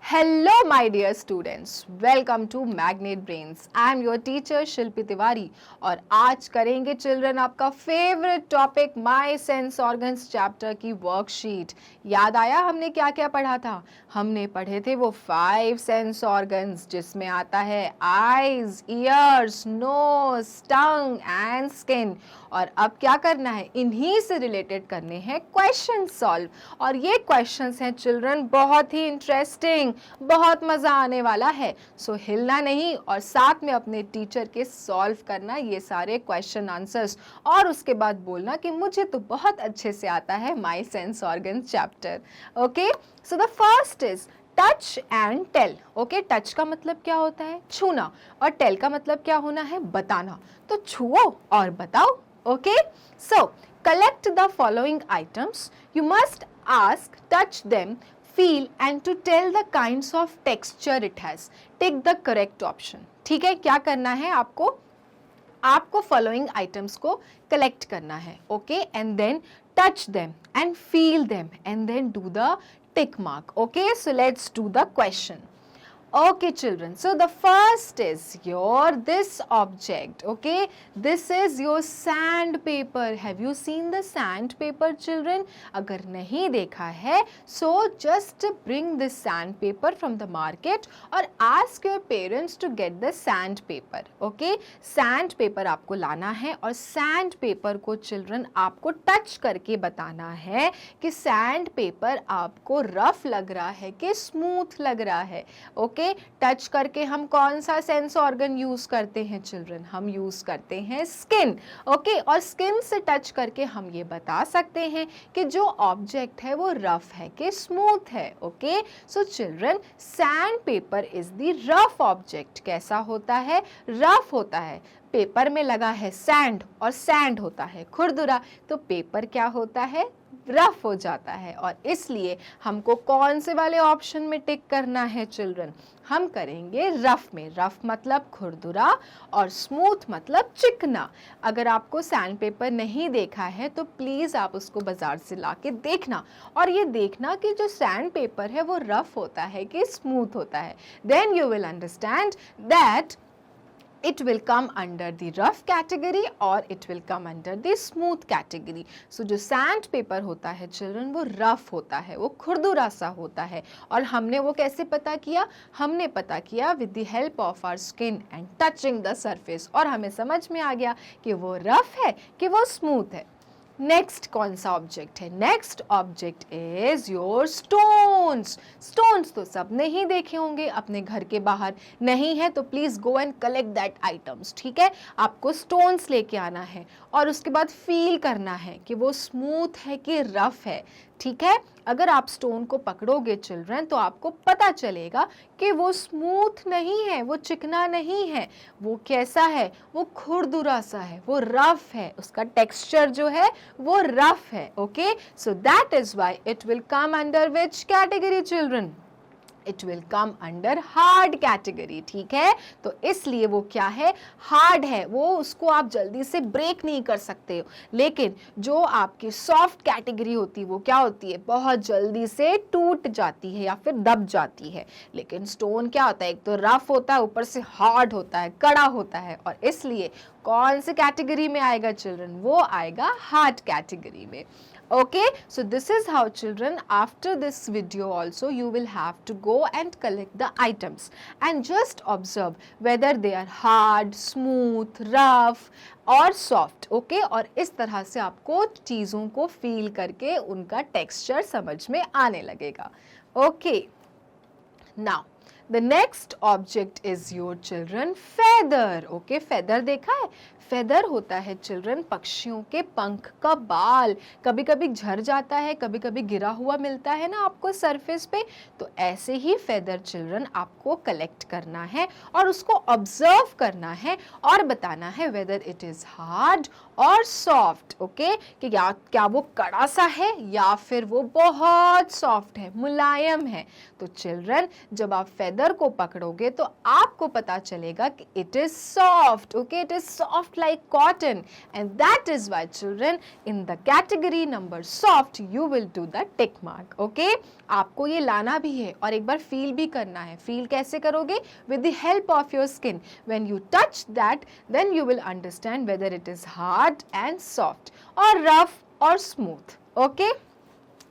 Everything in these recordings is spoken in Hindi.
Hello, my dear students. Welcome to Magnet Brains. I am your teacher शिल्पी तिवारी और आज करेंगे चिल्ड्रन आपका favourite topic my sense organs chapter की वर्कशीट। याद आया हमने क्या क्या पढ़ा था? हमने पढ़े थे वो 5 सेंस ऑर्गन्स जिसमें आता है eyes, ears, nose, tongue and skin. और अब क्या करना है? इन्हीं से रिलेटेड करने हैं क्वेश्चन सॉल्व। और ये क्वेश्चंस हैं चिल्ड्रन बहुत ही इंटरेस्टिंग, बहुत मज़ा आने वाला है। सो हिलना नहीं और साथ में अपने टीचर के सॉल्व करना ये सारे क्वेश्चन आंसर्स और उसके बाद बोलना कि मुझे तो बहुत अच्छे से आता है my sense organ chapter. Okay, so the first is touch and tell. Okay, touch का मतलब क्या होता है? छूना। और टेल का मतलब क्या होना है? बताना। तो छुओ और बताओ। Okay, so collect the following items. You must ask, touch them, feel and to tell the kinds of texture it has. Take the correct option. ठीक है, क्या करना है आपको? आपको following items को collect करना है. Okay, and then touch them and feel them and then do the tick mark. Okay, so let's do the question. Okay children, so the first is your this object. Okay, this is your sandpaper. Have you seen the sandpaper children? अगर नहीं देखा है so just bring this sandpaper from the market और ask your parents to get the sandpaper. Okay, sandpaper आपको लाना है और sandpaper को children आपको touch करके बताना है कि sandpaper आपको rough लग रहा है कि smooth लग रहा है. Okay, टच करके हम कौन सा सेंस ऑर्गन यूज करते हैं चिल्ड्रन? हम यूज करते हैं स्किन। ओके, और स्किन से टच करके हम ये बता सकते हैं कि जो ऑब्जेक्ट है वो रफ है कि स्मूथ है। Okay, so children sand paper is the rough object. कैसा होता है? रफ होता है। पेपर में लगा है सैंड और सैंड होता है खुरदुरा, तो पेपर क्या होता है? रफ हो जाता है। और इसलिए हमको कौन से वाले ऑप्शन में टिक करना है चिल्ड्रन? हम करेंगे रफ में। रफ मतलब खुरदुरा और स्मूथ मतलब चिकना। अगर आपको सैंड पेपर नहीं देखा है तो प्लीज़ आप उसको बाज़ार से ला के देखना और ये देखना कि जो सैंड पेपर है वो रफ होता है कि स्मूथ होता है। Then you will understand that it will come under the rough category or it will come under the smooth category. So जो sand paper होता है children वो rough होता है, वो खुरदुरा सा होता है। और हमने वो कैसे पता किया? हमने पता किया with the help of our skin and touching the surface और हमें समझ में आ गया कि वो rough है कि वो smooth है। नेक्स्ट कौन सा ऑब्जेक्ट है? Next object is your stones. Stones तो सब ने ही देखे होंगे अपने घर के बाहर। नहीं है तो please go and collect that items. ठीक है, आपको स्टोन्स लेके आना है और उसके बाद फील करना है कि वो स्मूथ है कि रफ है। ठीक है, अगर आप स्टोन को पकड़ोगे चिल्ड्रन तो आपको पता चलेगा कि वो स्मूथ नहीं है, वो चिकना नहीं है। वो कैसा है? वो खुरदुरा सा है, वो रफ है, उसका टेक्सचर जो है वो रफ है। Okay, so that is why it will come under which category children? It will come under hard category. ठीक है, तो इसलिए वो क्या है? हार्ड है, वो उसको आप जल्दी से ब्रेक नहीं कर सकते हो। लेकिन जो आपकी सॉफ्ट कैटेगरी होती है वो क्या होती है? बहुत जल्दी से टूट जाती है या फिर दब जाती है। लेकिन स्टोन क्या होता है? एक तो रफ होता है, ऊपर से हार्ड होता है, कड़ा होता है। और इसलिए कौन से कैटेगरी में आएगा चिल्ड्रन? वो आएगा हार्ड कैटेगरी में। Okay, so this is how children, after this video also you will have to go and collect the items and just observe whether they are hard, smooth, rough और soft. Okay, और इस तरह से आपको चीज़ों को feel करके उनका texture समझ में आने लगेगा। Okay, now the next object is your children feather. Okay, feather देखा है? फेदर होता है चिल्ड्रन पक्षियों के पंख का बाल। कभी कभी झड़ जाता है, कभी कभी गिरा हुआ मिलता है ना आपको सरफेस पे। तो ऐसे ही फेदर चिल्ड्रन आपको कलेक्ट करना है और उसको ऑब्जर्व करना है और बताना है वेदर इट इज हार्ड और सॉफ्ट। ओके, कि क्या वो कड़ा सा है या फिर वो बहुत सॉफ्ट है, मुलायम है। तो चिल्ड्रन जब आप फेदर को पकड़ोगे तो आपको पता चलेगा कि it is soft. Okay, it is soft like cotton, and that is why children in the category number soft you will do the tick mark. Okay, आपको ये लाना भी है और एक बार फील भी करना है. फील कैसे करोगे? With the help of your skin. When you touch that, then you will understand whether it is hard and soft or rough or smooth. Okay,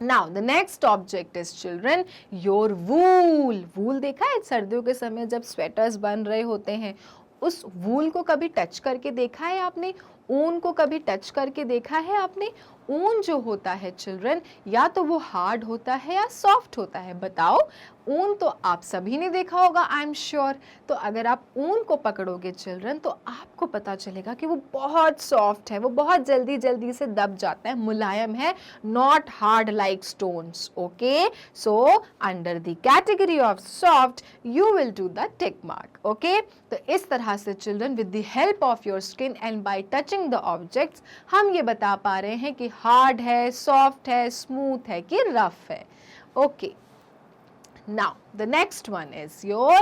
now the next object is children your wool. wool देखा है सर्दियों के समय जब स्वेटर्स बन रहे होते हैं, उस वूल को कभी टच करके देखा है आपने? ऊन को कभी टच करके देखा है आपने? ऊन जो होता है चिल्ड्रन, या तो वो हार्ड होता है या सॉफ्ट होता है. बताओ, ऊन तो आप सभी ने देखा होगा, आई एम श्योर. तो अगर आप ऊन को पकड़ोगे चिल्ड्रन, तो आपको पता चलेगा कि वो बहुत सॉफ्ट है, वो बहुत जल्दी जल्दी से दब जाता है, मुलायम है, not hard like stones. Okay, so under the category of soft you will do the tick mark. Okay, तो इस तरह से children with the help of your skin and bye touching the objects हम ये बता पा रहे हैं कि हार्ड है, सॉफ्ट है, स्मूथ है कि रफ है. Okay, now the next one is your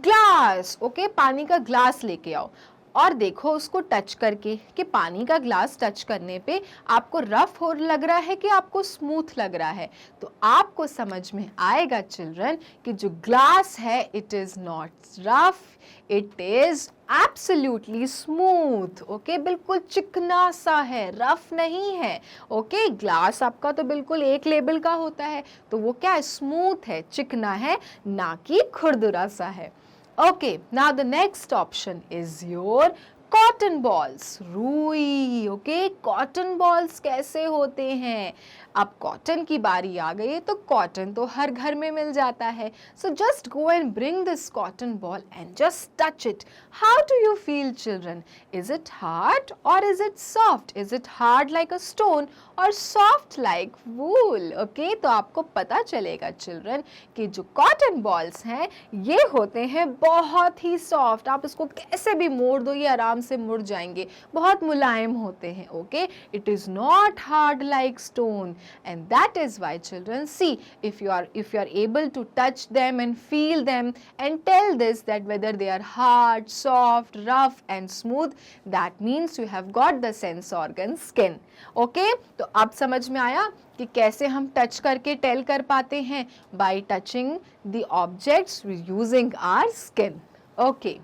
glass. okay, पानी का ग्लास लेके आओ और देखो उसको टच करके कि पानी का ग्लास टच करने पे आपको रफ हो लग रहा है कि आपको स्मूथ लग रहा है. तो आपको समझ में आएगा चिल्ड्रन कि जो ग्लास है it is not rough, it is absolutely smooth. Okay, बिल्कुल चिकना सा है, रफ नहीं है. ओके, ग्लास आपका तो बिल्कुल एक लेवल का होता है, तो वो क्या है? स्मूथ है, चिकना है, ना कि खुरदुरा सा है. Okay, now the next option is your cotton balls. रुई. ओके, कॉटन बॉल्स कैसे होते हैं? अब कॉटन की बारी आ गई है तो कॉटन तो हर घर में मिल जाता है. So just go and bring this cotton ball and just touch it. How do you feel children? Is it hard और is it soft? Is it hard like a stone और सॉफ्ट लाइक वूल? ओके, तो आपको पता चलेगा चिल्ड्रन कि जो कॉटन बॉल्स हैं ये होते हैं बहुत ही सॉफ्ट. आप इसको कैसे भी मोड़ दो ये आराम से मुड़ जाएंगे, बहुत मुलायम होते हैं. Okay, it is not hard like stone. And that is why children, see, if you are able to touch them and feel them and tell this that whether they are hard, soft, rough and smooth, that means you have got the sense organ skin. Okay, तो अब समझ में आया कि कैसे हम टच करके टेल कर पाते हैं? by touching the objects using our skin. Okay,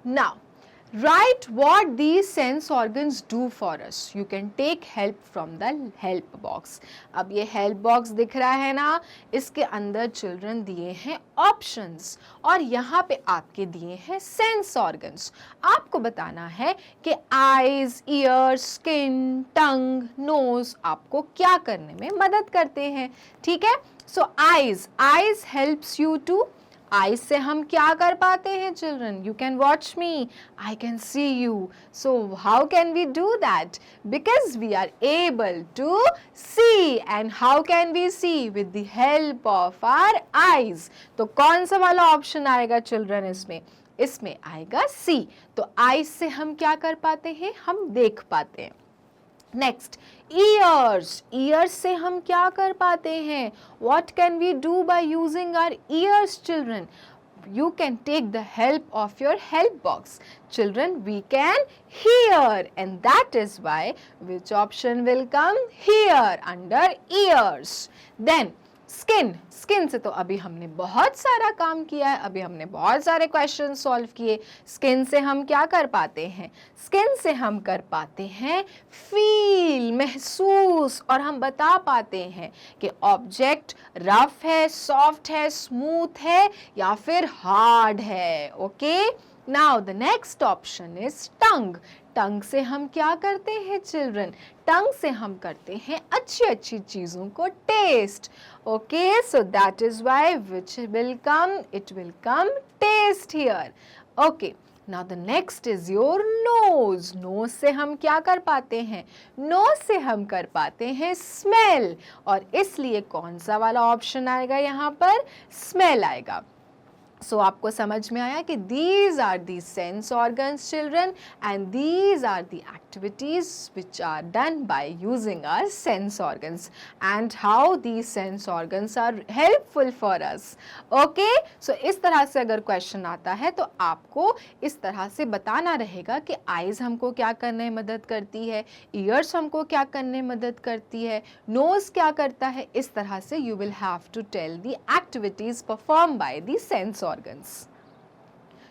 now write what these sense organs do for us. You can take help from the help box. अब ये help box दिख रहा है ना, इसके अंदर चिल्ड्रन दिए हैं ऑप्शंस और यहाँ पे आपके दिए हैं सेंस ऑर्गन्स. आपको बताना है कि eyes, ear, skin, tongue, nose आपको क्या करने में मदद करते हैं. ठीक है, so eyes helps you to. Eyes से हम क्या कर पाते हैं children? You can watch me, I can see you. So how can we do that? Because we are able to see. And how can we see? With the help of our eyes. तो कौन सा वाला ऑप्शन आएगा चिल्ड्रन इसमें? इसमें आएगा सी. तो आईज से हम क्या कर पाते हैं? हम देख पाते हैं. Next, years. ईयर्स से हम क्या कर पाते हैं? What can we do by using our ears children? You can take the help of your help box. Children, we can hear, and that is why which option will come here under ears. Then skin से तो अभी हमने बहुत सारा काम किया है, अभी हमने बहुत सारे क्वेश्चन सॉल्व किए. स्किन से हम क्या कर पाते हैं? स्किन से हम कर पाते हैं फील, महसूस, और हम बता पाते हैं कि ऑब्जेक्ट रफ है, सॉफ्ट है, स्मूथ है या फिर हार्ड है. Okay, now the next option is tongue. Tongue से हम क्या करते हैं चिल्ड्रन? टंग से हम करते हैं अच्छी अच्छी चीज़ों को taste. Okay, so that is why which will come, it will come taste here. Okay, now the next is your nose. Nose से हम क्या कर पाते हैं? नोज से हम कर पाते हैं स्मेल, और इसलिए कौन सा वाला ऑप्शन आएगा यहाँ पर? स्मेल आएगा. सो आपको समझ में आया कि these are the sense organs children and these are the activities which are done by using our sense organs and how these sense organs are helpful for us. Okay, so इस तरह से अगर क्वेश्चन आता है तो आपको इस तरह से बताना रहेगा कि आईज हमको क्या करने में मदद करती है, ईयर्स हमको क्या करने में मदद करती है, नोज क्या करता है. इस तरह से you will have to tell the activities performed by the sense organs.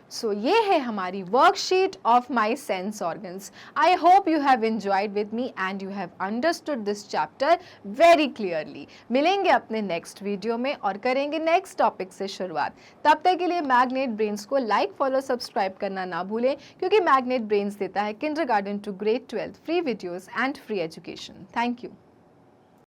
So ये है हमारी worksheet of my sense organs. I hope you have enjoyed with me and you have understood this chapter very clearly. मिलेंगे अपने नेक्स्ट वीडियो में और करेंगे नेक्स्ट टॉपिक से शुरुआत. तब तक के लिए मैग्नेट ब्रेन्स को लाइक, फॉलो, सब्सक्राइब करना ना भूलें, क्योंकि मैग्नेट ब्रेन्स देता है kindergarten to grade 12 free videos and free education. Thank you.